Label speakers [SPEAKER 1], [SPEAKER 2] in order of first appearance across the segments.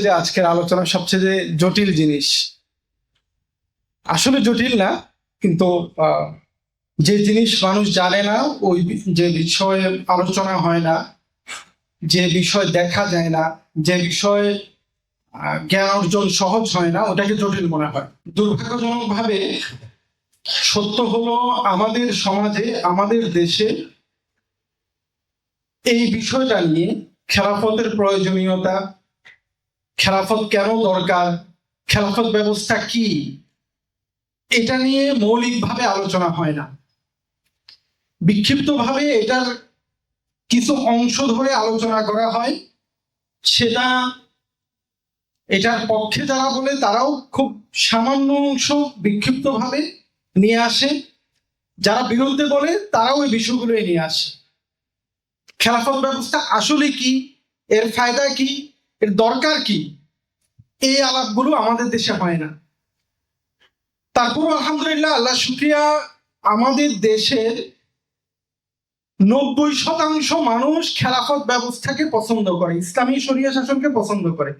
[SPEAKER 1] যে আজকের আলোচনার সবচেয়ে যে জটিল জিনিস, আসলে জটিল না, কিন্তু যে জিনিস মানুষ জানে না, ওই যে বিষয়ে আলোচনা হয় না, যে বিষয় দেখা যায় না, যে বিষয়ে জ্ঞান অর্জন সহজ হয় না, ওটাকে জটিল মনে হয়। দুর্ভাগ্যজনকভাবে সত্য হলো, আমাদের সমাজে, আমাদের দেশে এই বিষয়টা নিয়ে, খেলাফতের প্রয়োজনীয়তা, খেলাফত কেন দরকার, খেলাফত ব্যবস্থা কি, এটা নিয়ে মৌলিকভাবে আলোচনা হয় না। বিক্ষিপ্তভাবে এটার কিছু অংশ ধরে আলোচনা করা হয়। সেটা এটার পক্ষে যারা বলে তারাও খুব সামান্য অংশ বিক্ষিপ্তভাবে নিয়ে আসে, যারা বিরুদ্ধে বলে তারাও এই বিষয়গুলো নিয়ে আসে। খেলাফত ব্যবস্থা আসলে কি, এর ফায়দা কি, এর দরকার কি, এই আলাপগুলো আমাদের দেশে হয় না। তারপর আলহামদুলিল্লাহ, আল্লাহ শুকরিয়া, আমাদের দেশের 90% মানুষ খেলাফত ব্যবস্থাকে পছন্দ করে, ইসলামী শরিয়া শাসনকে পছন্দ করে।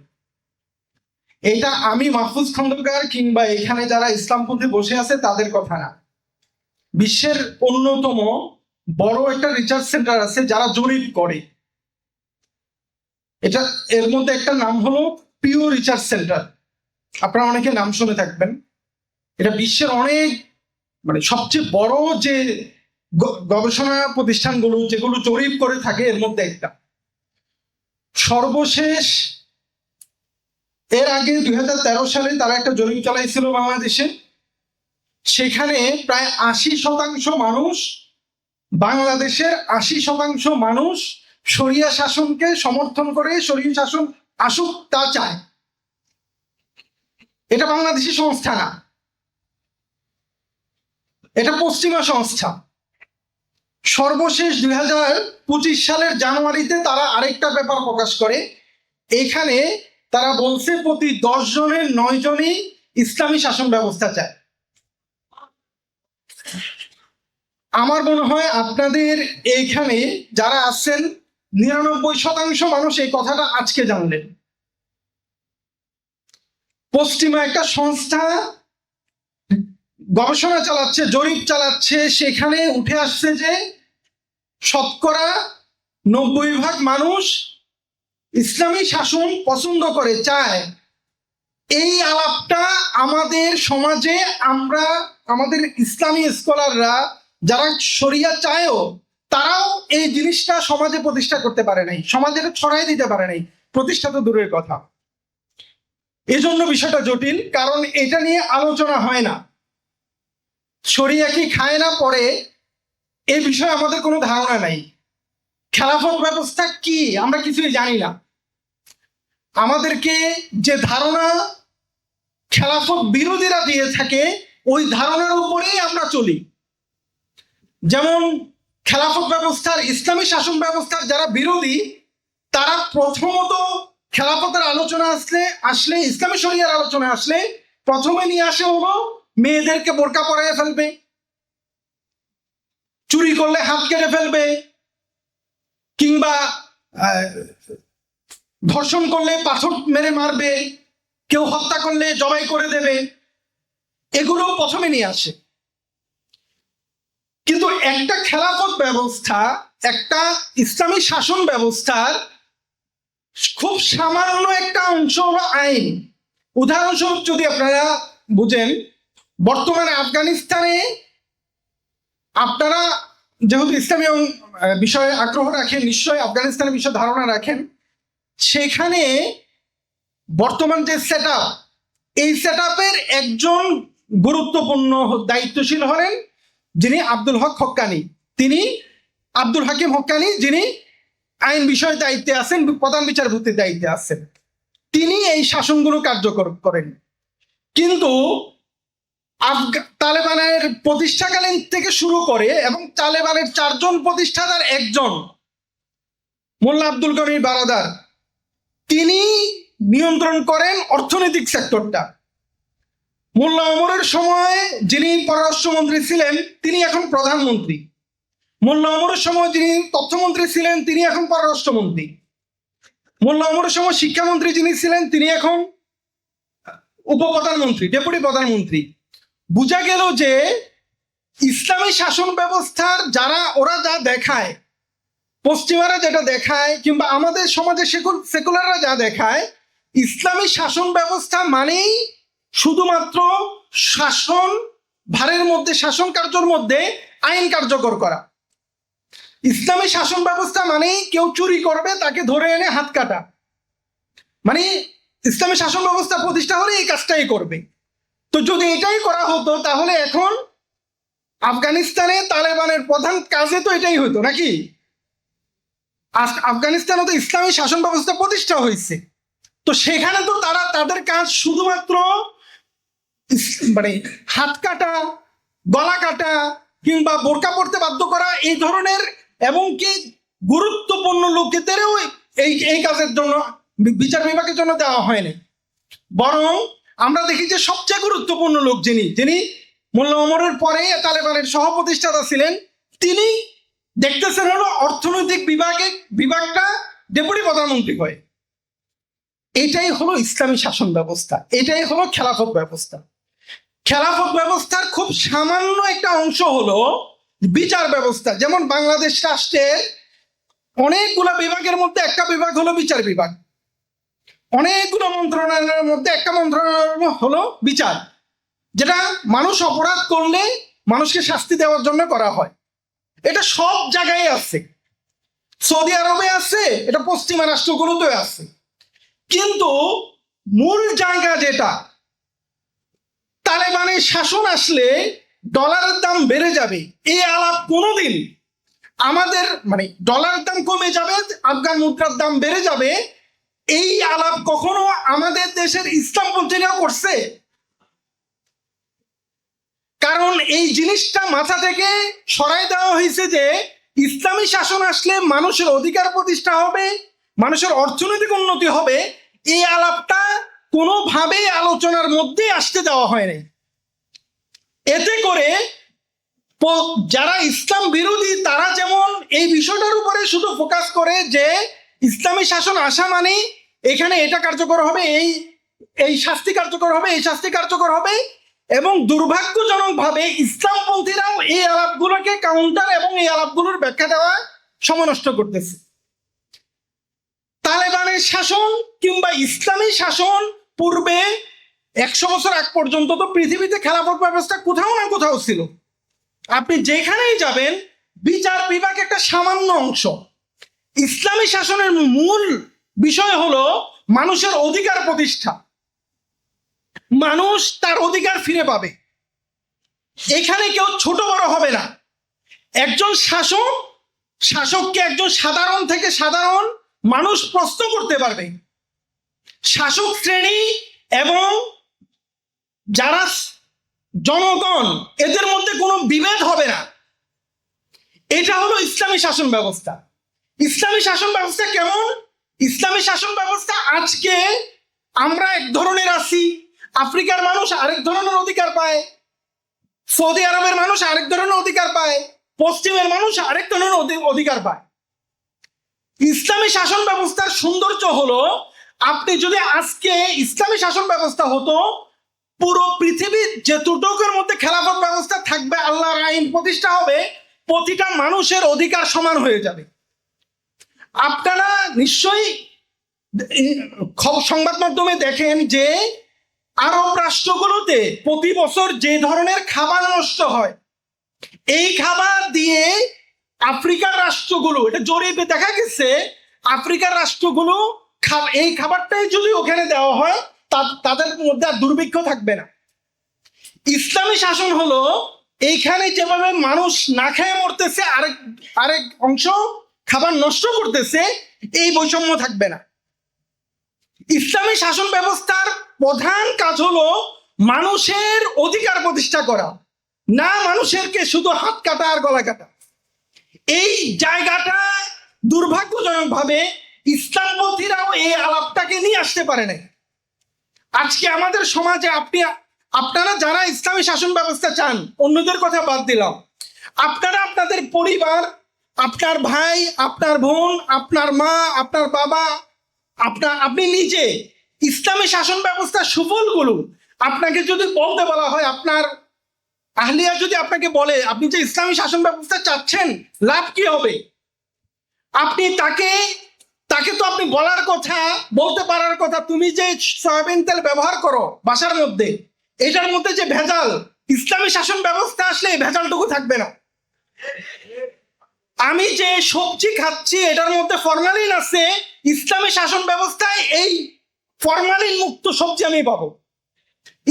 [SPEAKER 1] এটা আমি মাহফুজ খন্দকার কিংবা এখানে যারা ইসলামপন্থী বসে আছে তাদের কথা না। বিশ্বের অন্যতম বড় একটা রিসার্চ সেন্টার আছে যারা জরিপ করে, এটা এর মধ্যে একটা নাম হলো পিউ রিসার্চ সেন্টার। আপনারা অনেকে নাম শুনে থাকবেন। এটা বিশ্বের অনেক সবচেয়ে বড় যে গবেষণা প্রতিষ্ঠানগুলো যেগুলো জরিপ করে থাকে এর মধ্যে একটা। সর্বশেষ এর আগে 2013 সালে তারা একটা জরিপ চালাইছিল বাংলাদেশে। সেখানে প্রায় 80% মানুষ, বাংলাদেশের 80% মানুষ শরিয়া শাসনকে সমর্থন করে, শরিয়া শাসন আসুক তা চায়। এটা বাংলাদেশি সংস্থা না, এটা পশ্চিমা সংস্থা। সর্বশেষ 2025 সালের জানুয়ারিতে তারা আরেকটা পেপার প্রকাশ করে। এখানে তারা বলছে প্রতি 10 জনের 9 জনই ইসলামী শাসন ব্যবস্থা চায়। আমার মনে হয় আপনাদের এইখানে যারা আছেন 99% মানুষ এই কথাটা আজকে জানলেন। পশ্চিমা একটা সংস্থা গবেষণা চালাচ্ছে, জরিপ চালাচ্ছে, সেখানে উঠে আসছে যে 90% মানুষ ইসলামী শাসন পছন্দ করে, চায়। এই আলাপটা আমাদের সমাজে, আমরা আমাদের ইসলামী স্কলাররা যারা শরিয়া চায়ও, তারাও এই জিনিসটা সমাজে প্রতিষ্ঠা করতে পারে নাই, সমাজে ছড়াই দিতে পারে নাই, প্রতিষ্ঠা তো দূরের কথা। এজন্য বিষয়টা জটিল, কারণ এটা নিয়ে আলোচনা হয় না। শরিয়া কি খায় না পড়ে, এই বিষয়ে আমাদের কোনো ধারণা নাই। খেলাফত ব্যবস্থা কি আমরা কিছুই জানি না। আমাদেরকে যে ধারণা খেলাফত বিরোধীরা দিয়ে থাকে, ওই ধারণার উপরেই আমরা চলি। যেমন খেলাফত ব্যবস্থার, ইসলামী শাসন ব্যবস্থার যারা বিরোধী, তারা প্রথমত খেলাফতের আলোচনা আসলে ইসলামী শরিয়ার আলোচনা আসলে প্রথমে নিয়ে আসে হলো মেয়েদেরকে বোরকা পরায় ফেলবে, চুরি করলে হাত কেটে ফেলবে, কিংবা ধর্ষণ করলে পাথর মেরে মারবে, কেউ হত্যা করলে জবাই করে দেবে, এগুলো প্রথমে নিয়ে আসে। কিন্তু একটা খেলাফত ব্যবস্থা, একটা ইসলামী শাসন ব্যবস্থার খুব সামান্য একটা অংশ হলো আইন। উদাহরণস্বরূপ যদি আপনারা বুঝেন, বর্তমানে আফগানিস্তানে, আপনারা যেহেতু ইসলামী বিষয়ে আগ্রহ রাখেন, নিশ্চয়ই আফগানিস্তানের বিষয়ে ধারণা রাখেন। সেখানে বর্তমান যে সেট আপ, এই সেট আপের একজন গুরুত্বপূর্ণ দায়িত্বশীল হলেন যিনি আব্দুল হক হক্কানি, তিনি আব্দুল হাকিম হক্কানি, যিনি আইন বিষয়ে দায়িত্বে আছেন, প্রধান বিচারপতির দায়িত্বে আছেন। তিনি এই শাসনগুলো কার্যকর করেন। কিন্তু তালেবানের প্রতিষ্ঠাকালীন থেকে শুরু করে এবং তালেবানের 4 জন প্রতিষ্ঠাতার একজন মোল্লা আব্দুল গনির বারাদার, তিনি নিয়ন্ত্রণ করেন অর্থনৈতিক সেক্টরটা। মোল্লা ওমরের সময় যিনি পররাষ্ট্রমন্ত্রী ছিলেন, তিনি এখন প্রধানমন্ত্রী। মোল্লা ওমরের সময় যিনি তথ্যমন্ত্রী ছিলেন তিনি এখন পররাষ্ট্রমন্ত্রী। মোল্লা ওমরের সময় শিক্ষামন্ত্রী যিনি ছিলেন তিনি এখন উপপ্রধানমন্ত্রী, ডেপুটি প্রধানমন্ত্রী। বোঝা গেল যে ইসলামী শাসন ব্যবস্থার ওরা যা দেখায়, পশ্চিমারা যেটা দেখায়, কিংবা আমাদের সমাজে সেকুলাররা যা দেখায়, ইসলামী শাসন ব্যবস্থা মানেই শুধুমাত্র শাসন ভারের মধ্যে, শাসন কার্যের মধ্যে আইন কার্যকর করা। ইসলামী শাসন ব্যবস্থা মানেই কেউ চুরি করবে তাকে ধরে এনে হাত কাটা, মানে ইসলামী শাসন ব্যবস্থা প্রতিষ্ঠা হলে এই কাজটাই করবে। তো যদি এটাই করা হতো তাহলে এখন আফগানিস্তানে তালেবানের প্রধান কাজে তো এটাই হতো নাকি? আফগানিস্তানে তো ইসলামী শাসন ব্যবস্থা প্রতিষ্ঠা হয়েছে, তো সেখানে তো তাদের কাজ শুধুমাত্র মানে হাত কাটা, গলা কাটা, কিংবা বোরকা পড়তে বাধ্য করা, এই ধরনের, এবং কি গুরুত্বপূর্ণ লোকেদেরও এই কাজের জন্য বিচার বিভাগের জন্য দেওয়া হয়নি। বরং আমরা দেখি যে সবচেয়ে গুরুত্বপূর্ণ লোক যিনি মোল্লা ওমরের পরে তালেবানের সহপ্রতিষ্ঠাতা ছিলেন, তিনি দেখতেছেন হলো অর্থনৈতিক বিভাগটা ডেপুটি প্রধানমন্ত্রী হয়। এটাই হলো ইসলামী শাসন ব্যবস্থা, এটাই হলো খেলাফত ব্যবস্থা। খেলাফত ব্যবস্থার খুব সামান্য একটা অংশ হলো বিচার ব্যবস্থা। যেমন বাংলাদেশ রাষ্ট্রের অনেকগুলো বিভাগের মধ্যে একটা বিভাগ হলো বিচার বিভাগ, অনেকগুলো মন্ত্রণালয়ের মধ্যে একটা মন্ত্রণালয় হলো বিচার, যেটা মানুষ অপরাধ করলে মানুষকে শাস্তি দেওয়ার জন্য করা হয়। এটা সব জায়গায় আছে, সৌদি আরবে আছে, এটা পশ্চিমা রাষ্ট্রগুলোতে আছে। কিন্তু মূল জায়গা যেটা, তালেবানের শাসন আসলে ডলারের দাম বেড়ে যাবে, এই আলাপ কোনোদিন আমাদের, মানে ডলারের দাম কমে যাবে, আফগান মুদ্রার দাম বেড়ে যাবে, এই আলাপ কখনো আমাদের দেশের ইসলামপন্থীরাও করছে? কারণ এই জিনিসটা মাথা থেকে সরাই দেওয়া হয়েছে যে ইসলামী শাসন আসলে মানুষের অধিকার প্রতিষ্ঠা হবে, মানুষের অর্থনৈতিক উন্নতি হবে। এই আলাপটা কোনোভাবেই আলোচনার মধ্যে আসতে দেওয়া হয়নি। এতে করে যারা ইসলাম বিরোধী তারা যেমন এই বিষয়টার উপরে শুধু ফোকাস করে যে ইসলামী শাসন আসা মানে এখানে এটা কার্যকর হবে, এই শাস্তি কার্যকর হবে, এই শাস্তি কার্যকর হবে, এবং দুর্ভাগ্যজনকভাবে ইসলামপন্থীরাও এই আলাপগুলোকে কাউন্টার এবং এই আলাপগুলোর ব্যাখ্যা দেওয়া সময় নষ্ট করতেছে। তালেবানের শাসন কিংবা ইসলামী শাসন পূর্বে 100 বছর আগ পর্যন্ত তো পৃথিবীতে খেলাফত ব্যবস্থা কোথাও না কোথাও ছিল। আপনি যেখানেই যাবেন বিচার বিভাগ একটা সামান্য অংশ। ইসলামী শাসনের মূল বিষয় হলো মানুষের অধিকার প্রতিষ্ঠা, মানুষ তার অধিকার ফিরে পাবে। এখানে কেউ ছোট বড় হবে না। একজন শাসককে একজন সাধারণ থেকে সাধারণ মানুষ প্রশ্ন করতে পারবে। শাসক শ্রেণী এবং যারা জনগণ, এদের মধ্যে কোনো বিভেদ হবে না। এটা হলো ইসলামী শাসন ব্যবস্থা। ইসলামী শাসন ব্যবস্থা কেমন? ইসলামী শাসন ব্যবস্থা আজকে আমরা এক ধরনের আছি, আফ্রিকার মানুষ আরেক ধরনের অধিকার পায়, সৌদি আরবের মানুষ আরেক ধরনের অধিকার পায়, পশ্চিমের মানুষ আরেক ধরনের অধিকার পায়। ইসলামী শাসন ব্যবস্থার সৌন্দর্য হলো, আপনি যদি আজকে ইসলামী শাসন ব্যবস্থা হতো, পুরো পৃথিবীর যেটুকুর মধ্যে খেলাফত ব্যবস্থা থাকবে, আল্লাহর আইন প্রতিষ্ঠা হবে, প্রতিটা মানুষের অধিকার সমান হয়ে যাবে। আপনারা নিশ্চয়ই সংবাদ মাধ্যমে দেখেন যে আরব রাষ্ট্রগুলোতে প্রতি বছর যে ধরনের খাবার নষ্ট হয়, এই খাবার দিয়ে আফ্রিকার রাষ্ট্রগুলো, এটা জরিপে দেখা গেছে, আফ্রিকার রাষ্ট্রগুলো এই খাবারটাই যদি ওখানে দেওয়া হয় তাদের মধ্যে আর দুর্ভিক্ষ থাকবে না। ইসলামী শাসন হলো এইখানে যেভাবে মানুষ না খেয়ে মরতেছে, আরেক অংশ খাবার নষ্ট করতেছে, এই বৈষম্য থাকবে না। ইসলামী শাসন ব্যবস্থার প্রধান কাজ হলো মানুষের অধিকার প্রতিষ্ঠা করা, না মানুষেরকে শুধু হাত কাটা আর গলা কাটা। এই জায়গাটা দুর্ভাগ্যজনকভাবে ইসলামপন্থীরাও এই আলাপটাকে নিয়ে আসতে পারে নাই। আজকে আমাদের সমাজে আপনারা যারা ইসলামী শাসন ব্যবস্থা চান, অন্যদের কথা বাদ দিলাম, আপনারা আপনাদের পরিবার আপনার ভাই, আপনার বোন, আপনার মা, আপনার বাবা, আপনি নিজে ইসলামী শাসন ব্যবস্থার সুফলগুলো আপনাকে যদি বলতে বলা হয়, আপনার আহলিয়া যদি আপনাকে বলে আপনি যে ইসলামী শাসন ব্যবস্থা চাচ্ছেন লাভ কি হবে, আপনি তাকে তো আপনি বলার কথা, বলতে পারার কথা, তুমি যে সয়াবিন তেল ব্যবহার করো বাসার মধ্যে, এটার মধ্যে যে ভেজাল, ইসলামী শাসন ব্যবস্থা আসলে এই ভেজালটুকু থাকবে না। আমি যে সবজি খাচ্ছি এটার মধ্যে ফরমালিন আছে, ইসলামী শাসন ব্যবস্থায় এই ফরমালিন মুক্ত সবজি আমি পাবো।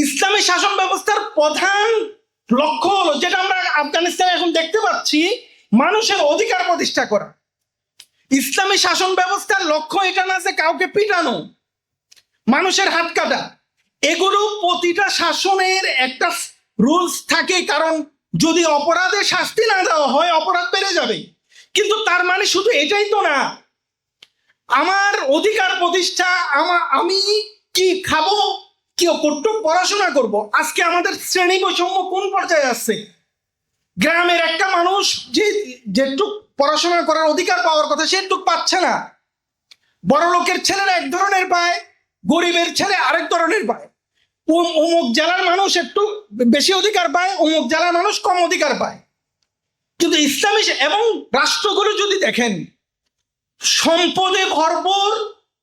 [SPEAKER 1] ইসলামী শাসন ব্যবস্থার প্রধান লক্ষ্য হলো, যেটা আমরা আফগানিস্তানে এখন দেখতে পাচ্ছি, মানুষের অধিকার প্রতিষ্ঠা করা। ইসলামী শাসন ব্যবস্থার লক্ষ্য এটা না যে কাউকে পিটানো, মানুষের হাত কাটা। এগুলো প্রতিটা শাসনের একটা রুলস থাকে, কারণ যদি অপরাধের শাস্তি না দেওয়া হয় অপরাধ বেড়ে যাবে। কিন্তু তার মানে শুধু এটাই তো না, আমার অধিকার প্রতিষ্ঠা, আমি কি খাবো, কি কতটুকু পড়াশোনা করব। আজকে আমাদের শ্রেণী বৈষম্য কোন পর্যায়ে আসছে? গ্রামের একটা মানুষ যেটুক পড়াশোনা করার অধিকার পাওয়ার কথা সেটুক পাচ্ছে না। বড় লোকের ছেলেরা এক ধরনের পায়, গরিবের ছেলে আরেক ধরনের পায়। অমুক জেলার মানুষ একটু বেশি অধিকার পায়, অমুক জেলার মানুষ কম অধিকার পায়। কিন্তু ইসলামী এবং রাষ্ট্রগুলো যদি দেখেন, সম্পদে ভরপুর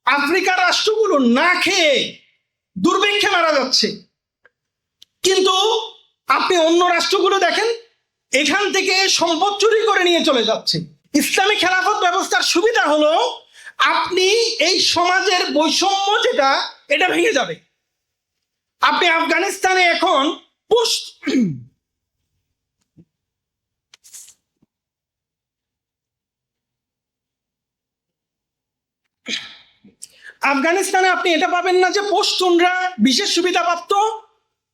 [SPEAKER 1] আফ্রিকার রাষ্ট্রগুলো না খেয়ে দুর্ভিক্ষে মারা যাচ্ছে। কিন্তু আপনি অন্য রাষ্ট্রগুলো দেখেন, এখান থেকে সম্পদ চুরি করে নিয়ে চলে যাচ্ছে। ইসলামী খেলাফত ব্যবস্থার সুবিধা হলো আপনি এই সমাজের বৈষম্য যেটা, এটা ভেঙে যাবে। আপনি আফগানিস্তানে এখন আফগানিস্তানে আপনি এটা পাবেন না যে পশতুনরা বিশেষ সুবিধা প্রাপ্ত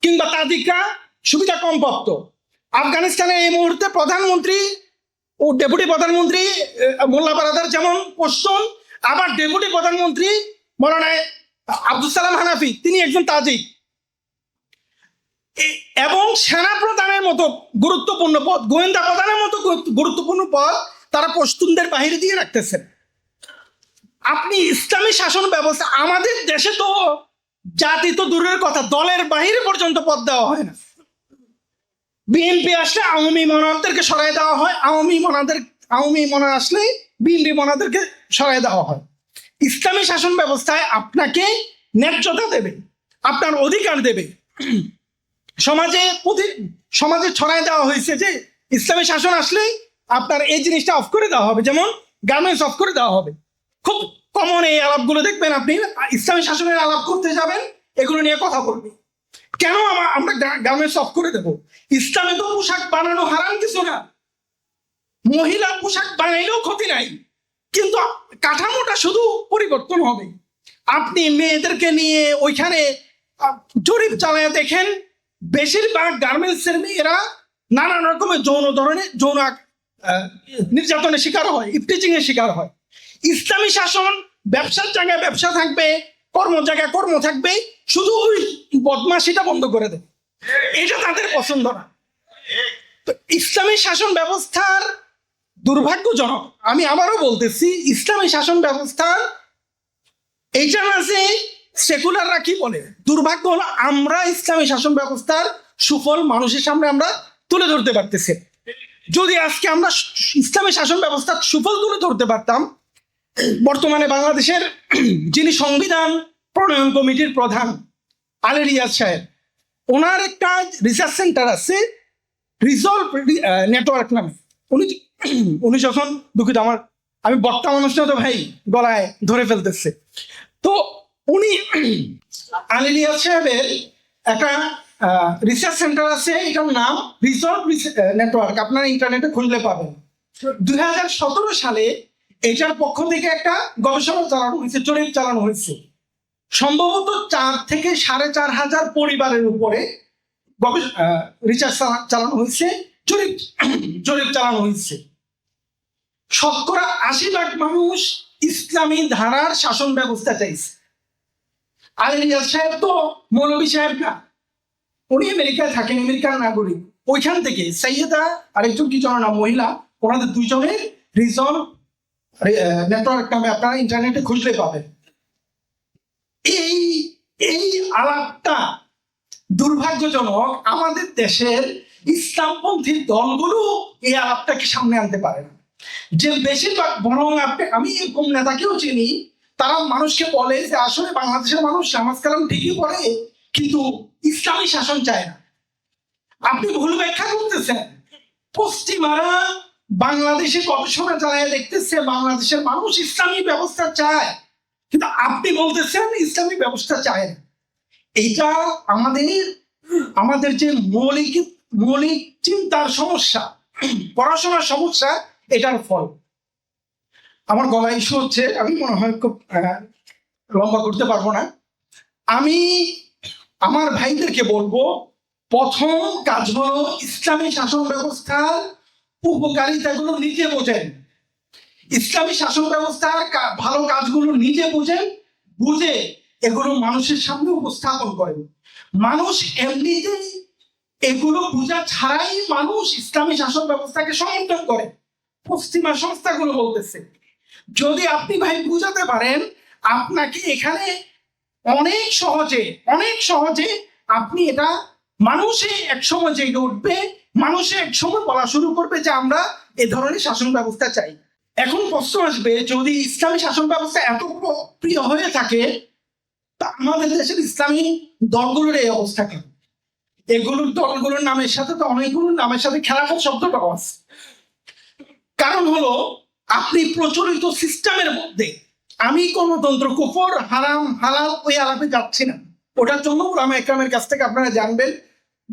[SPEAKER 1] কিংবা তাজিকরা সুবিধা কম প্রাপ্ত। আফগানিস্তানে এই মুহূর্তে প্রধানমন্ত্রী ও ডেপুটি প্রধানমন্ত্রী মোল্লা বারাদার যেমন পশতুন, আবার ডেপুটি প্রধানমন্ত্রী মৌলানা আব্দুল সালাম হানাফি, তিনি একজন তাজিক। এবং সেনা প্রধানের মতো গুরুত্বপূর্ণ পদ, গোয়েন্দা প্রধানের মতো গুরুত্বপূর্ণ পদ তারা পশতুনদের বাহিরে দিয়ে রাখতেছেন। আপনি ইসলামী শাসন ব্যবস্থা, আমাদের দেশে তো জাতি তো দূরের কথা, দলের বাহিরে পর্যন্ত পদ দেওয়া হয় না। বিএনপি আসলে আওয়ামী মনাদেরকে সরাই দেওয়া হয়, আওয়ামী মনা আসলে বিএনপি মনাদেরকে সরাই দেওয়া হয়। ইসলামী শাসন ব্যবস্থায় আপনাকে ন্যায্যতা দেবে, আপনার অধিকার দেবে। সমাজে ছড়াই দেওয়া হয়েছে যে ইসলামী শাসন আসলেই আপনার এই জিনিসটা অফ করে দেওয়া হবে, যেমন গার্মেন্টস অফ করে দেওয়া হবে। খুব কমন এই আলাপগুলো দেখবেন, আপনি ইসলামী শাসনের আলাপ করতে যাবেন এগুলো নিয়ে কথা বলবে। কেন আমরা গার্মেন্টস অফ করে দেবো? ইসলামে তো পোশাক বানানো হারাম কিছু না, মহিলা পোশাক বানাইলেও ক্ষতি নাই, কিন্তু কাঠামোটা শুধু পরিবর্তন হবে। আপনি মেয়েদেরকে নিয়ে ওইখানে জরিপ চালায় দেখেন, বেশিরভাগ গার্মেন্টসের মেয়েরা নানান রকমের যৌন নির্যাতনের শিকার হয়, ইফটিজিং এর শিকার হয়। ইসলামী শাসন ব্যবসার জায়গায় ব্যবসা থাকবে, কর্ম জায়গায় কর্ম থাকবে, শুধু ওই বদমাশিটা বন্ধ করে দেবে, এটা তাদের পছন্দ না। তো ইসলামী শাসন ব্যবস্থার দুর্ভাগ্যজনক, আমি আবারও বলতেছি, ইসলামী শাসন ব্যবস্থার এইটা না যে সেকুলাররা কি বলে, দুর্ভাগ্য হলো আমরা ইসলামী শাসন ব্যবস্থার সুফল মানুষের সামনে আমরা তুলে ধরতে পারতেছি। যদি আজকে আমরা ইসলামী শাসন ব্যবস্থার সুফল তুলে ধরতে পারতাম, বর্তমানে বাংলাদেশের যিনি সংবিধান প্রণয়ন কমিটির প্রধান আলী রিয়াজ সাহেব, ওনার একটা রিসার্চ সেন্টার আছে রিজলভ নেটওয়ার্ক নামে। উনি যখন, দুঃখিত আমি বক্তা মানুষ না তো ভাই, গলায় ধরে ফেলতেছে, তো উনি আলী রিয়াজ সাহেবের একটা রিসার্চ সেন্টার আছে, এটার নাম রিজলভ নেটওয়ার্ক, আপনারা ইন্টারনেটে খুঁজলে পাবেন। 2017 সালে এটার পক্ষ থেকে একটা গবেষণা চালানো হয়েছে, জরিপ চালানো হয়েছে। সম্ভবত 4 থেকে 4,500 পরিবারের উপরে রিসার্চ চালানো হয়েছে, জরিপ চালানো হয়েছে। শতকরা 80% মানুষ ইসলামী ধারার শাসন ব্যবস্থা চাইছে। আলী রিয়াজ সাহেব তো মৌলভী সাহেব না, উনি আমেরিকায় থাকেন, আমেরিকার নাগরিক। ওইখান থেকে সাইয়েদা আরেকজন কি জন না মহিলা, ওনাদের দুইজনের রিজন নেটওয়ার্ক নামে আপনারা ইন্টারনেটে খুঁজলে পাবেন। এই এই আলাপটা দুর্ভাগ্যজনক, আমাদের দেশের ইসলামপন্থী দলগুলো এই আলাপটাকে সামনে আনতে পারে না। যে বেশিরভাগ, বরং আমি এরকম নেতাকেও চিনি, তারা মানুষকে বলে যে আসলে বাংলাদেশের মানুষ নামাজ কালাম ঠিকই পড়ে, কিন্তু ইসলামী শাসন চায় না। আপনি ভুল ব্যাখ্যা করতেছেন। পশ্চিমারা বাংলাদেশে গবেষণা চালায় দেখতেছে বাংলাদেশের মানুষ ইসলামী ব্যবস্থা চায়, কিন্তু আপনি বলতেছেন ইসলামী ব্যবস্থা চায় না। এইটা আমাদের যে মৌলিক চিন্তার সমস্যা, পড়াশোনার সমস্যা, এটার ফল। আমার গলা ইস্যু হচ্ছে, আমি মনে হয় খুব লম্বা করতে পারবো না। আমি আমার ভাইদেরকে বলবো, প্রথম কাজ হলো ইসলামী শাসন ব্যবস্থার উপকারিতাগুলো নিজে বোঝেন। ইসলামী শাসন ব্যবস্থার ভালো কাজগুলো নিজে বুঝে এগুলো মানুষের সামনে উপস্থাপন করেন। মানুষ এমনিতেই এগুলো বোঝা ছাড়াই মানুষ ইসলামী শাসন ব্যবস্থাকে সমর্থন করে। পশ্চিমা সংস্থাগুলো বলতেছে, যদি আপনি ভাই বুঝাতে পারেন, আপনাকে এখানে অনেক সহজে আপনি এটা মানুষে একসময় জেগে উঠবে, মানুষে একসময় বলা শুরু করবে যে আমরা এ ধরনের শাসন ব্যবস্থা চাই। এখন প্রশ্ন আসবে, যদি ইসলামী শাসন ব্যবস্থা এত প্রিয় হয়ে থাকে, তা আমাদের দেশের ইসলামী দলগুলোর এই অবস্থা কেন? দলগুলোর নামের সাথে তো অনেকগুলো নামের সাথে খেলাফত শব্দটাও আছে। কারণ হলো, আপনি প্রচলিত সিস্টেমের মধ্যে, আমি গণতন্ত্র, কুফর, হারাম, হালাল ওই আলাপে যাচ্ছি না। ওটার জন্য ওলামা একরামের কাছ থেকে আপনারা জানবেন,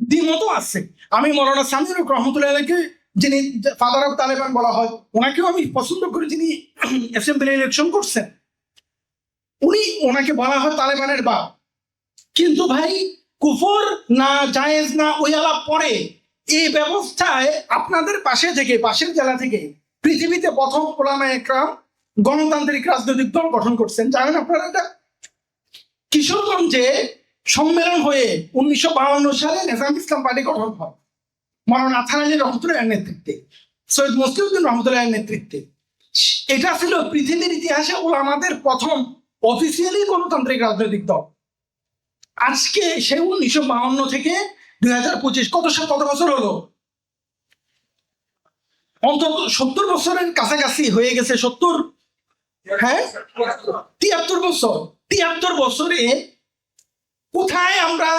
[SPEAKER 1] দ্বিমত আছে। আমি মৌলানা সামিউল হক রহমতুল্লাহকে, যিনি ফাদার অফ তালেবান বলা হয়, ওনাকেও আমি পছন্দ করি, যিনি অ্যাসেম্বলি ইলেকশন করছেন। ওনাকে বলা হয় তালেবানের বাপ। কিন্তু ভাই, কুফর না জায়েজ না ওই আলাপ পরে, এই ব্যবস্থায় আপনাদের পাশের জেলা থেকে পৃথিবীতে প্রথম ওলামা একরাম গণতান্ত্রিক রাজনৈতিক দল গঠন করছেন। জানেন আপনারা এটা? কিশোরগঞ্জে সম্মেলন হয়ে 1952 সালে নেজাম ইসলাম পার্টি গঠন হয় মৌলানা আথার আলী রহমতুল্লাহের নেতৃত্বে, সৈয়দ মুসলিউদ্দিন রহমতুল্লাহের নেতৃত্বে। এটা ছিল পৃথিবীর ইতিহাসে ওলামাদের প্রথম অফিসিয়ালি গণতান্ত্রিক রাজনৈতিক দল। আজকে সে 1952 থেকে 2025 কত বছর হলো? অন্তত 70 বছরের কাছাকাছি হয়ে গেছে। 73 বছর। 73 বছরে কোথায় আমরা,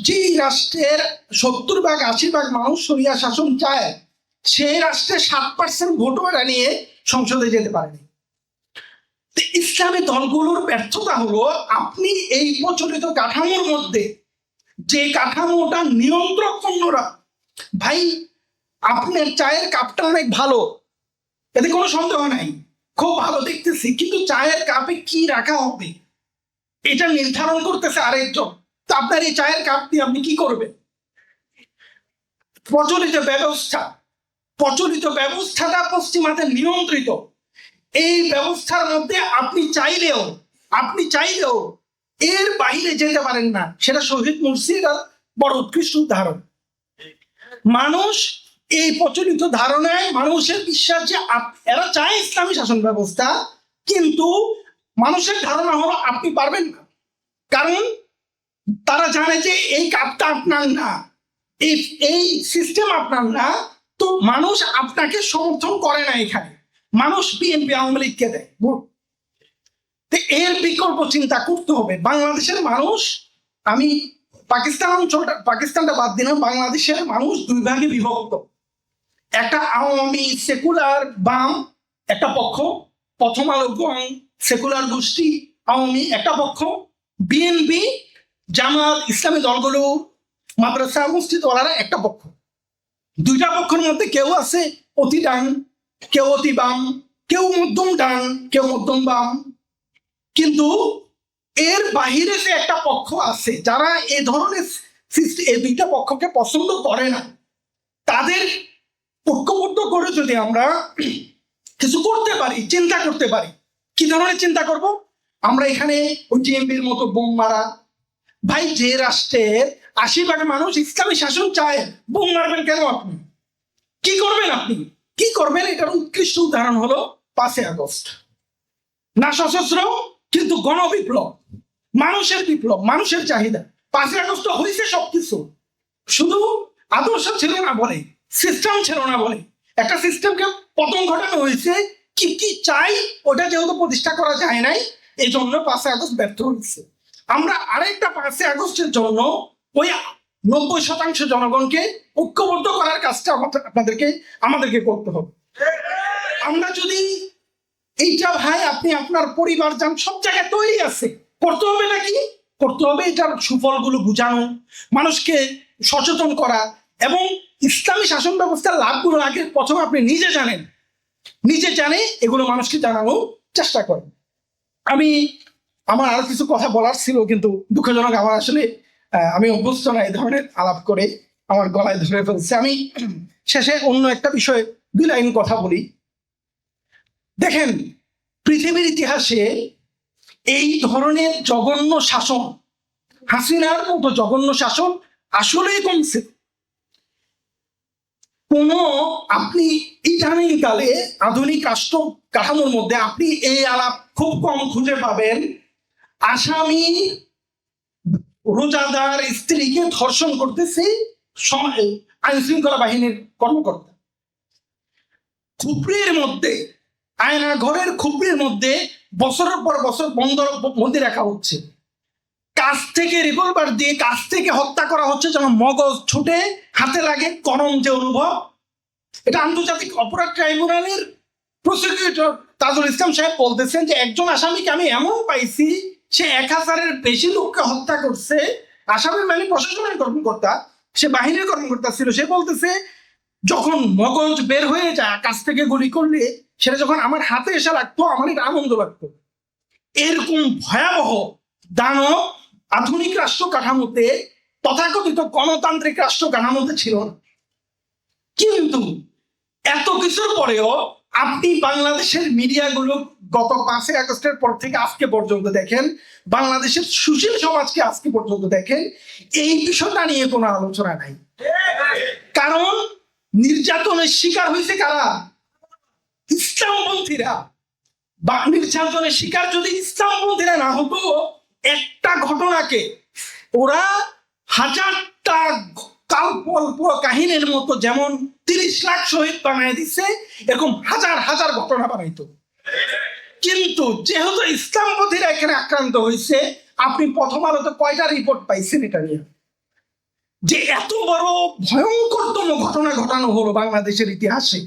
[SPEAKER 1] যে রাষ্ট্রের 70 ভাগ 80 ভাগ মানুষ শরিয়া শাসন চায়, সেই রাষ্ট্রে 7% ভোটও নিয়ে সংসদে যেতে পারেনি। ইসলামী দলগুলোর ব্যর্থতা হলো, আপনি এই প্রচলিত কাঠামোর মধ্যে, যে কাঠামোটা নিয়ন্ত্রক অন্যরা, ভাই আপনার চায়ের কাপটা অনেক ভালো, এতে কোনো সন্দেহ নাই, খুব ভালো দেখতেছি, কিন্তু চায়ের কাপে কি রাখা হবে এটা নির্ধারণ করতেছে আরেকজন। তো আপনার এই চায়ের কাপ দিয়ে আপনি কি করবেন? প্রচলিত ব্যবস্থাটা পশ্চিমাদের নিয়ন্ত্রিত। এই ব্যবস্থার মধ্যে আপনি চাইলেও এর বাইরে যেতে পারেন না। সেটা শহীদ মুর্শির বড় উৎকৃষ্ট উদাহরণ। মানুষ এই প্রচলিত ধারণায়, মানুষের বিশ্বাস যে এরা চায় ইসলামী শাসন ব্যবস্থা, কিন্তু মানুষের ধারণা হলো আপনি পারবেন না। কারণ তারা জানে যে এই কাপটা আপনার না, এই সিস্টেম আপনার না, তো মানুষ আপনাকে সমর্থন করে না। এখানে মানুষ বিএনপি আওয়ামী লীগকে দেয় ভোট। এর বিকল্প চিন্তা করতে হবে। বাংলাদেশের মানুষ, আমি পাকিস্তানটা বাদ দিলাম, বাংলাদেশের মানুষ 2 ভাগে বিভক্ত। একটা আওয়ামী সেকুলার বাম একটা পক্ষ, প্রথম আলো সেকুলার গোষ্ঠী আওয়ামী একটা পক্ষ, বিএনপি জামাত ইসলামী দলগুলো মাদ্রাসা মসজিদ ওয়ালারা একটা পক্ষ। 2টা পক্ষের মধ্যে কেউ আছে অতি ডান, কেউ অতি বাম, কেউ মধ্যম ডান, কেউ মধ্যম বাম। কিন্তু এর বাহিরে যে একটা পক্ষ আছে যারা এই ধরনের এই 2টা পক্ষকে পছন্দ করে না, তাদের ঐক্যবদ্ধ করে যদি আমরা কিছু করতে পারি, চিন্তা করতে পারি, কি ধরনের চিন্তা করব? আমরা এখানে ওই টিএমপির মতো বোম মারা, ভাই যে রাষ্ট্রের 80% মানুষ ইসলামী শাসন চায়, বোম মারবেন কেন? আপনি কি করবেন? আপনি কি করবেন? এটার উৎকৃষ্ট উদাহরণ হলো 5ই আগস্ট। না সশস্ত্র, কিন্তু গণবিপ্লব, মানুষের বিপ্লব, মানুষের চাহিদা। 5ই আগস্ট হয়েছে সবকিছু, শুধু আদর্শ ছিল না বলে, সিস্টেম ছিল না বলে। একটা সিস্টেমকে পতন ঘটানো হয়েছে। কি কি চাই ওটা যেহেতু প্রতিষ্ঠা করা যায় নাই, এই জন্য 5ই আগস্ট ব্যর্থ হয়েছে। আমরা আরেকটা 5ই আগস্টের জন্য ওই 90% জনগণকে ঐক্যবদ্ধ করার কাজটা আমাদেরকে করতে হবে। আমরা যদি এইটা ভাই, আপনি আপনার পরিবার যান, সব জায়গায় তৈরি আছে, করতে হবে নাকি? করতে হবে। এটার সুফলগুলো বুঝানো, মানুষকে সচেতন করা, এবং ইসলামী শাসন ব্যবস্থার লাভগুলো আগে প্রথমে আপনি নিজে জানে এগুলো মানুষকে জানানোর চেষ্টা করেন। আমার আরো কিছু কথা বলার ছিল, কিন্তু দুঃখজনক আমার আসলে আমি অভ্যস্ত না এই ধরনের আলাপ করে, আমার গলায় ধরে ফেলছে। আমি শেষে অন্য একটা বিষয়ে 2 লাইন কথা বলি। দেখেন, পৃথিবীর ইতিহাসে এই ধরনের জঘন্য শাসন, হাসিনার মতো জঘন্য শাসন আসলেই কমছে। আপনি ইদানিং কালে আধুনিক রাষ্ট্র কাঠামোর মধ্যে আপনি এই আলাপ খুব কম খুঁজে পাবেন। আসামি রোজাদার স্ত্রীকে ধর্ষণ করতেছে আইন শৃঙ্খলা বাহিনীর কর্মকর্তা। খুপড়ির মধ্যে, আয়না ঘরের খুপড়ির মধ্যে বছরের পর বছর বন্দি রাখা হচ্ছে। কাছ থেকে রিভলভার দিয়ে কাছ থেকে হত্যা করা হচ্ছে, যেন মগজ ছুটে হাতে লাগে, গরম যে অনুভব। এটা আন্তর্জাতিক অপরাধ ট্রাইব্যুনালের প্রসিকিউটর তাজুল ইসলাম সাহেব বলতেছেন যে একজন আসামিকে আমি এমন পাইছি, সে 1000-এর বেশি লোককে হত্যা করছে। আসামি মানে প্রশাসনের কর্মকর্তা, সে বাহিনীর কর্মকর্তা ছিল। সে বলতেছে যখন মগজ বের হয়ে যায় কাছ থেকে গুলি করলে, সেটা যখন আমার হাতে এসে লাগতো, আমার এটা আনন্দ লাগতো। এরকম ভয়াবহ দানব আধুনিক রাষ্ট্র কাঠামোতে, তথাকথিত গণতান্ত্রিক রাষ্ট্র কাঠামোতে ছিল না। কিন্তু এত কিছুর পরেও আপনি বাংলাদেশের মিডিয়াগুলো গত 5ই আগস্টের পর থেকে আজকে পর্যন্ত দেখেন, বাংলাদেশের সুশীল সমাজকে আজকে পর্যন্ত দেখেন, এই বিষয়টা নিয়ে কোনো আলোচনা নাই। কারণ নির্যাতনের শিকার হয়েছে কারা? ইসলামপন্থীরা। বা নির্যাতনের শিকার যদি ইসলামপন্থীরা না হতো, একটা ঘটনাকে ওরা 1000টা কাল্পল্প কাহিনীর মতো, যেমন 30 লাখ শহীদ বানায় দিচ্ছে, এরকম হাজার হাজার ঘটনা বানাইতো। কিন্তু যেহেতু ইসলামপন্থীরা এখানে আক্রান্ত হয়েছে, আপনি প্রথম আলোতে কয়টা রিপোর্ট পাইছেন এটা নিয়ে? যে এত বড় ভয়ঙ্করতম ঘটনা ঘটানো হলো বাংলাদেশের ইতিহাসে,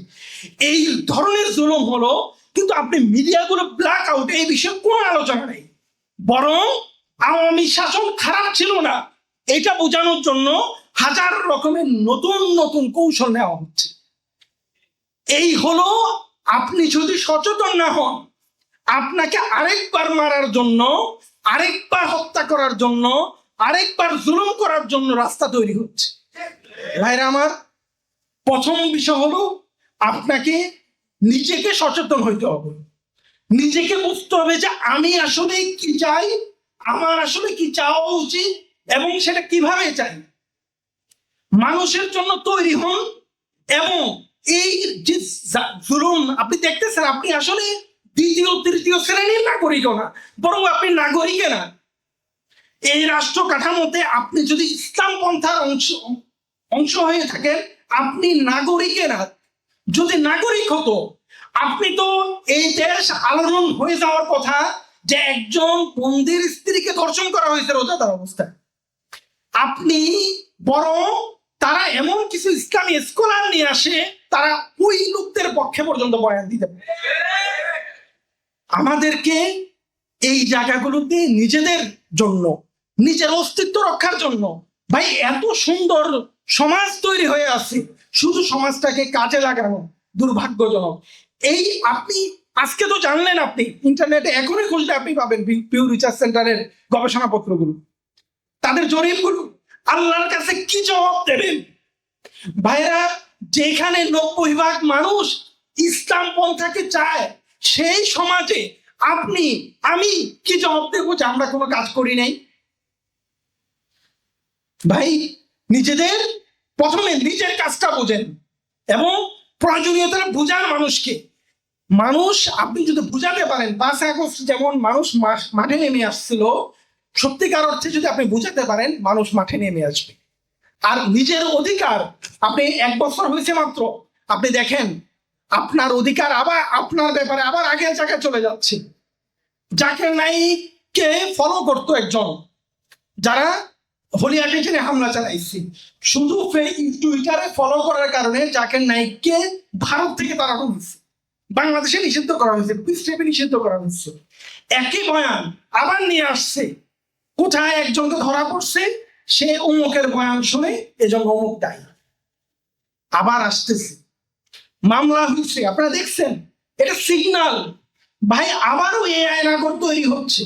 [SPEAKER 1] এই ধরনের জুলুম হলো, কিন্তু আপনি মিডিয়াগুলো ব্ল্যাক আউট, এই বিষয়ে কোনো আলোচনা নেই। বরং আওয়ামী শাসন খারাপ ছিল না, এটা বোঝানোর জন্য হাজার রকমের নতুন নতুন কৌশল নেওয়া হচ্ছে। এই হলো, আপনি যদি সচেতন না হন, আপনাকে আরেকবার মারার জন্য, আরেকবার হত্যা করার জন্য, আরেকবার জুলুম করার জন্য রাস্তা তৈরি হচ্ছে। ভাইরা আমার, প্রথম বিষয় হলো আপনাকে নিজেকে সচেতন হইতে হবে, নিজেকে বুঝতে হবে যে আমি আসলে কি চাই, আমার আসলে কি চাওয়া উচিত, এবং সেটা কিভাবে চাই। মানুষের জন্য তৈরি হন, এবং এই যে জুলুম আপনি দেখতেছেন, আপনি আসলে দ্বিতীয় তৃতীয় শ্রেণীর নাগরিকও না, বরং আপনি নাগরিকে না। এই রাষ্ট্র কাঠামোতে আপনি যদি ইসলাম পন্থার অংশ হয়ে থাকেন, আপনি নাগরিকে না। যদি নাগরিক হতো, আপনি তো এই দেশ আলোড়ন হয়ে যাওয়ার কথা যে একজন বন্দির স্ত্রীকে ধর্ষণ করা হয়েছে রোজাদার অবস্থায়। আপনি বরং তারা এমন কিছু ইসলামী স্কলার নিয়ে আসে, তারা ওই লোকদের পক্ষে পর্যন্ত বয়ান দিতে পারে। আমাদেরকে এই জায়গাগুলোতে নিজেদের জন্য, নিজের অস্তিত্ব রক্ষার জন্য, ভাই এত সুন্দর সমাজ তৈরি হয়ে আছে, শুধু সমাজটাকে কাজে লাগানো দুর্ভাগ্যজনক। এই আপনি আজকে তো জানলেন, আপনি ইন্টারনেটে এখনই খুঁজলে আপনি পাবেন পিউ রিসার্চ সেন্টারের গবেষণাপত্রগুলো, তাদের জরিপগুলো। আল্লাহর কাছে কি জবাব দেবেন? ভাইরা, যেখানে 90% মানুষ ইসলাম পন্থাকে চায়, সেই সমাজে আমি কি জবাব দেবো যে আমরা কোনো কাজ করি নাই? ভাই, প্রথমে নিজের কাজটা বোঝেন, এবং প্রয়োজনীয়তা বুঝান মানুষকে। মানুষ আপনি যদি বুঝাতে পারেন, 5 আগস্ট যেমন মানুষ মাঠে নেমে আসছিল, সত্যিকার অর্থে যদি আপনি বুঝাতে পারেন মানুষ মাঠে নেমে আসবে। আর নিজের অধিকার, আপনি 1 বছর হয়েছে মাত্র, আপনি দেখেন আপনার অধিকার আবার আপনার ব্যাপারে আবার আগের জায়গায় চলে যাচ্ছে। জাকির নাইককে ফলো করতো একজন, যারা হলিয়া স্টেশনে হামলা চালাইছে, শুধু টুইটারে ফলো করার কারণে জাকির নাইককে ভারত থেকে তাড়ানো হয়েছে, বাংলাদেশে নিষিদ্ধ করা হয়েছে, পিসটেপে নিষিদ্ধ করা হয়েছে। একই বয়ান আবার নিয়ে আসছে, কোথায় একজনকে ধরা পড়ছে, সে অমুকের বয়ান শুনে এজন্য অমুক দায়ী, আবার আসতেছে, মামলা হচ্ছে। আপনারা দেখছেন, এটা সিগনাল ভাই আবারও এই আয়নাঘর তৈরি হচ্ছে।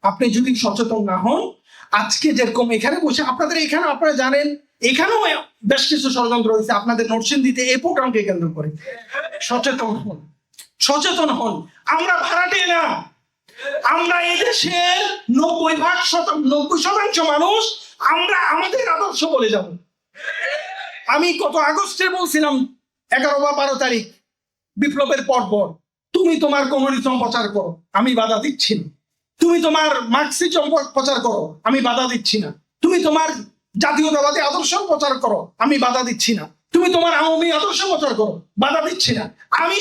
[SPEAKER 1] আপনি যদি সচেতন না হন, আজকে যেরকম এখানে বসে আপনাদের এখানে, আপনারা জানেন এখানেও বেশ কিছু ষড়যন্ত্র হয়েছে আপনাদের নরসিংদীতে এই প্রোগ্রামকে কেন্দ্র করে। সচেতন হন, সচেতন হন। আমরা ভাড়াটে না, আমরা এদেশের 90% মানুষ, আমরা আমাদের আদর্শ বলে যাব। আমি গত আগস্টে বলছিলাম 11 বা 12 তারিখ বিপ্লবের পর, তুমি তোমার কমিউনিজম প্রচার করো, আমি বাধা দিচ্ছি না। তুমি তোমার মার্কসিজম প্রচার করো, আমি বাধা দিচ্ছি না। তুমি তোমার জাতীয়তাবাদী আদর্শ প্রচার করো, আমি বাধা দিচ্ছি না। তুমি তোমার আওয়ামী আদর্শ প্রচার করো, বাধা দিচ্ছি না। আমি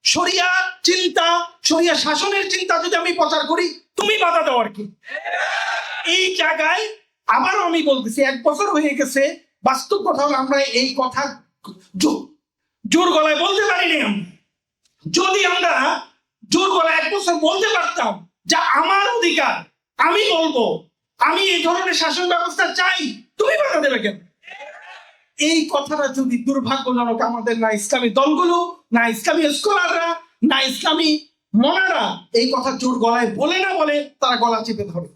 [SPEAKER 1] শরিয়া চিন্তা, শরিয়া শাসনের চিন্তা যদি আমি প্রচার করি, তুমি বাধা দেওয়ার কি? এই জায়গায় আবারও আমি বলতেছি, 1 বছর হয়ে গেছে, বাস্তব কথা হলো আমরা এই কথা জোর গলায় বলতে পারিনি। যদি আমরা জোর গলায় 1 বছর বলতে পারতাম যে আমার অধিকার, আমি বলবো, আমি এই ধরনের শাসন ব্যবস্থা চাই, তুমি বাধা দেবে কেন? এই কথাটা যদি দুর্ভাগ্যজনক আমাদের না ইসলামী দলগুলো, না ইসলামী স্কলাররা, না ইসলামী মনারা এই কথা জোর গলায় বলে না বলে তারা গলা চেপে ধরে।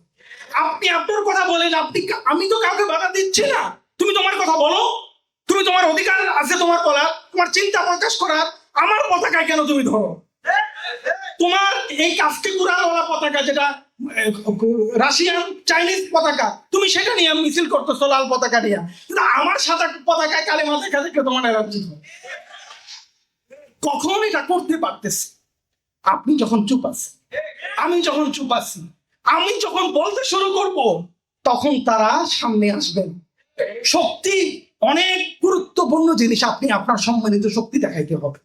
[SPEAKER 1] আপনি আপনার কথা বলেন, আমি তো কাউকে বাধা দিচ্ছি না, তুমি তোমার কথা বলো, তুমি তোমার অধিকার আছে তোমার বলার, তোমার চিন্তা প্রকাশ করার, আমার পতাকায় কেন তুমি ধরো? তোমার এই কাস্তে কুড়ালওয়ালা পতাকা, যেটা রাশিয়ান চাইনিজ পতাকা, তুমি সেটা নিয়ে মিছিল করতেছো লাল পতাকা নিয়ে, কিন্তু আমার সাদা পতাকায় কালেমা দেখা দেখে তোমার এলার্জি। কখন এটা করতে পারতেছে? আপনি যখন চুপ আছেন, আমি যখন চুপ আছি, আমি যখন বলতে শুরু করব, তখন তারা সামনে আসবেন। শক্তি অনেক গুরুত্বপূর্ণ জিনিস, আপনি আপনার সম্মানিত শক্তি দেখাইতে হবে।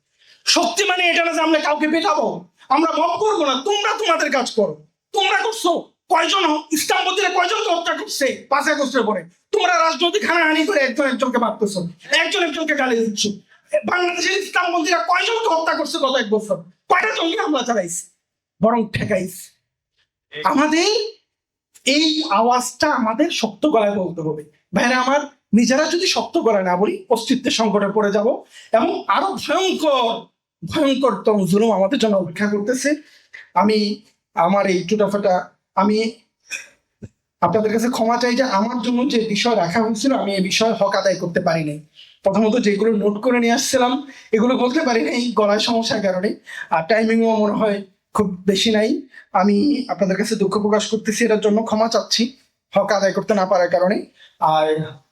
[SPEAKER 1] শক্তি মানে এটা না যে আমরা কাউকে পেটাবো, আমরা মব করবো না, তোমরা তোমাদের কাজ করো। তোমরা করছো, কয়জন ইসলামপন্থীরা কয়জনকে হত্যা করছে 5 আগস্টের পরে? তোমরা রাজনৈতিক হানাহানি করে একজনকে মারতেছো, একজনকে গালি দিচ্ছ। বাংলাদেশের ইসলামপন্থীরা কয়জনকে হত্যা করছে গত 1 বছর? কয়টা জঙ্গি হামলা চালাইছে, বরং ঠেকাইছে। আমাদের এই আওয়াজটা আমাদের শক্ত গলায় বলতে হবে। ভাইরা আমার, নিজেরা যদি শক্ত গলায় না বলি, অস্তিত্বের সংকটে পড়ে যাব, এবং আরো ভয়ঙ্কর জুলুম আমাদের জন্য অপেক্ষা করতেছে। আমি আমার এই টুটাফাটা, আমি আপনাদের কাছে ক্ষমা চাই যে আমার জন্য যে বিষয় রাখা হয়েছিল, আমি এই বিষয়ে হক আদায় করতে পারি নাই। প্রথমত যেগুলো নোট করে নিয়ে আসছিলাম এগুলো বলতে পারি নাই গলায় সমস্যার কারণে, আর টাইমিংও মনে হয় খুব বেশি নাই। আমি আপনাদের কাছে দুঃখ প্রকাশ করতেছি, এটার জন্য ক্ষমা চাচ্ছি হক আদায় করতে না পারার কারণে। আর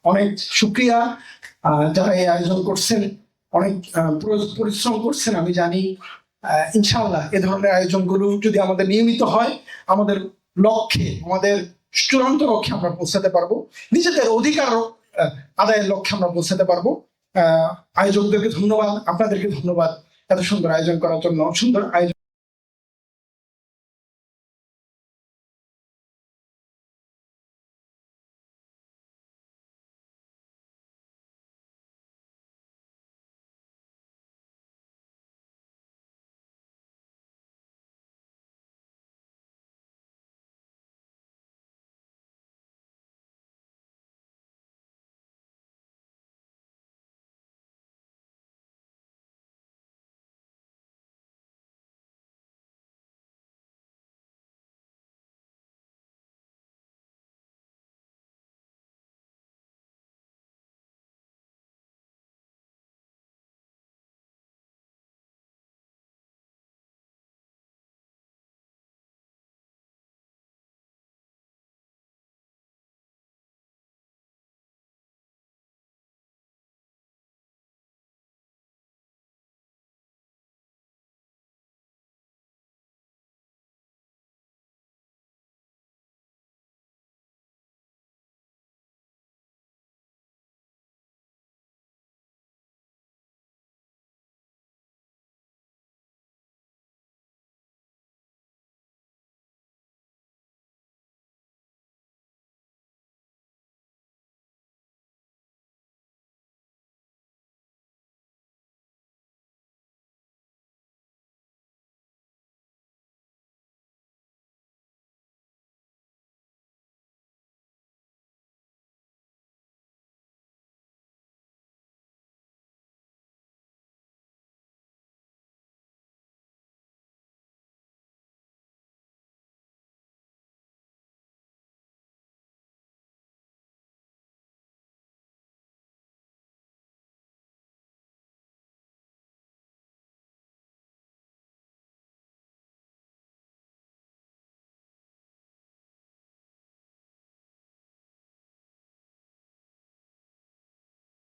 [SPEAKER 1] অনেক শুক্রিয়া যারা এই আয়োজন করছেন, অনেক পরিশ্রম করছেন। আমি জানি ইনশাআল্লাহ এ ধরনের আয়োজনগুলো যদি আমাদের নিয়মিত হয়, আমাদের লক্ষ্যে, আমাদের চূড়ান্ত লক্ষ্যে আমরা পৌঁছাতে পারবো, নিজেদের অধিকার আদায়ের লক্ষ্যে আমরা পৌঁছাতে পারবো। আয়োজকদেরকে ধন্যবাদ, আপনাদেরকে ধন্যবাদ এত সুন্দর আয়োজন করার জন্য। সুন্দর আয়োজন